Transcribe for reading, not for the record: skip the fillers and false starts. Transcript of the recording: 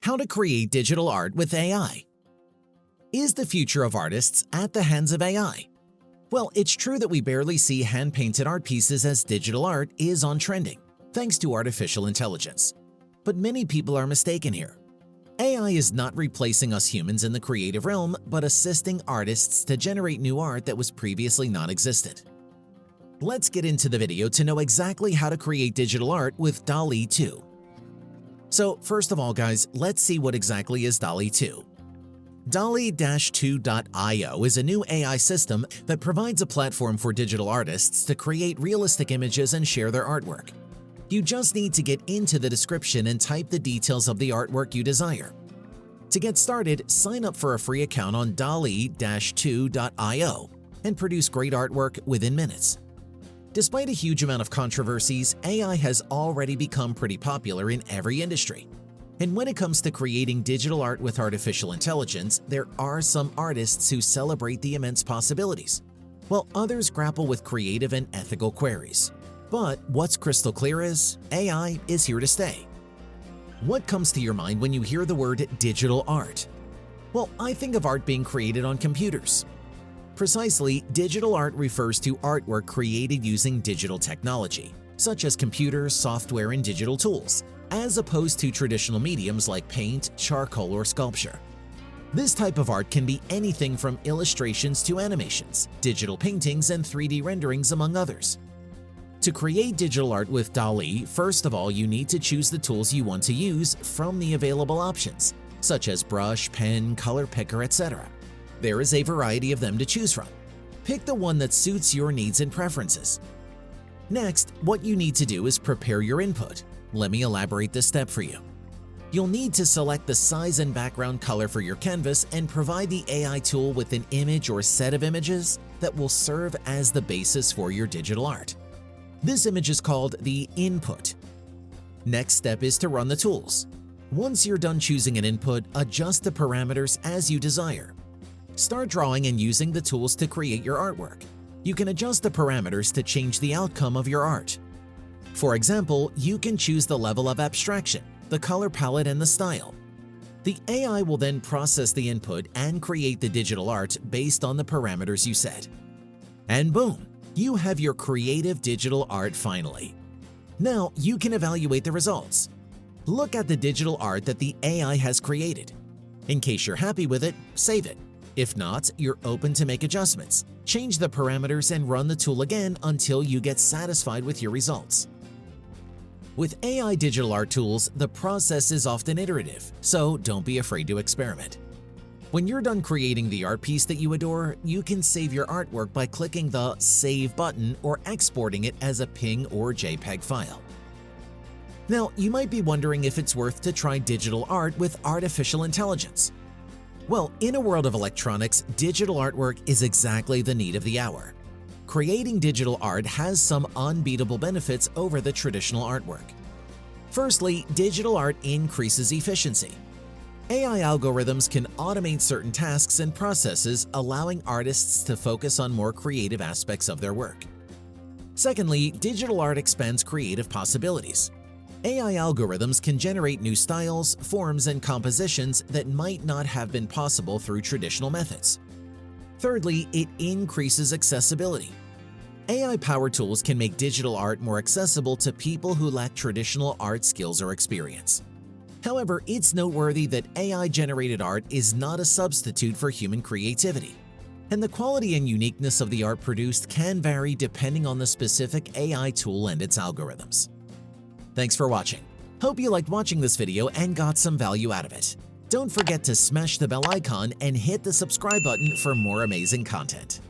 How to create digital art with AI. Is the future of artists at the hands of AI? Well, it's true that we barely see hand-painted art pieces as digital art is on trending, thanks to artificial intelligence. But many people are mistaken here. AI is not replacing us humans in the creative realm, but assisting artists to generate new art that was previously non-existent. Let's get into the video to know exactly how to create digital art with Dalle 2. So first of all, guys, let's see what exactly is Dalle 2. Dalle-2.io is a new AI system that provides a platform for digital artists to create realistic images and share their artwork. You just need to get into the description and type the details of the artwork you desire. To get started, sign up for a free account on Dalle-2.io and produce great artwork within minutes. Despite a huge amount of controversies, AI has already become pretty popular in every industry. And when it comes to creating digital art with artificial intelligence, there are some artists who celebrate the immense possibilities, while others grapple with creative and ethical queries. But what's crystal clear is, AI is here to stay. What comes to your mind when you hear the word digital art? Well, I think of art being created on computers. Precisely, digital art refers to artwork created using digital technology, such as computers, software, and digital tools, as opposed to traditional mediums like paint, charcoal, or sculpture. This type of art can be anything from illustrations to animations, digital paintings, and 3D renderings, among others. To create digital art with Dalle, first of all, you need to choose the tools you want to use from the available options, such as brush, pen, color picker, etc. There is a variety of them to choose from. Pick the one that suits your needs and preferences. Next, what you need to do is prepare your input. Let me elaborate this step for you. You'll need to select the size and background color for your canvas and provide the AI tool with an image or set of images that will serve as the basis for your digital art. This image is called the input. Next step is to run the tools. Once you're done choosing an input, adjust the parameters as you desire. Start drawing and using the tools to create your artwork. You can adjust the parameters to change the outcome of your art. For example, you can choose the level of abstraction, the color palette, and the style. The AI will then process the input and create the digital art based on the parameters you set. And boom, you have your creative digital art finally. Now you can evaluate the results. Look at the digital art that the AI has created. In case you're happy with it, save it. If not, you're open to make adjustments. Change the parameters and run the tool again until you get satisfied with your results. With AI digital art tools, the process is often iterative, so don't be afraid to experiment. When you're done creating the art piece that you adore, you can save your artwork by clicking the Save button or exporting it as a PNG or JPEG file. Now, you might be wondering if it's worth to try digital art with artificial intelligence. Well, in a world of electronics, digital artwork is exactly the need of the hour. Creating digital art has some unbeatable benefits over the traditional artwork. Firstly, digital art increases efficiency. AI algorithms can automate certain tasks and processes, allowing artists to focus on more creative aspects of their work. Secondly, digital art expands creative possibilities. AI algorithms can generate new styles, forms, and compositions that might not have been possible through traditional methods. Thirdly, it increases accessibility. AI-powered tools can make digital art more accessible to people who lack traditional art skills or experience. However, it's noteworthy that AI-generated art is not a substitute for human creativity, and the quality and uniqueness of the art produced can vary depending on the specific AI tool and its algorithms. Thanks for watching. Hope you liked watching this video and got some value out of it. Don't forget to smash the bell icon and hit the subscribe button for more amazing content.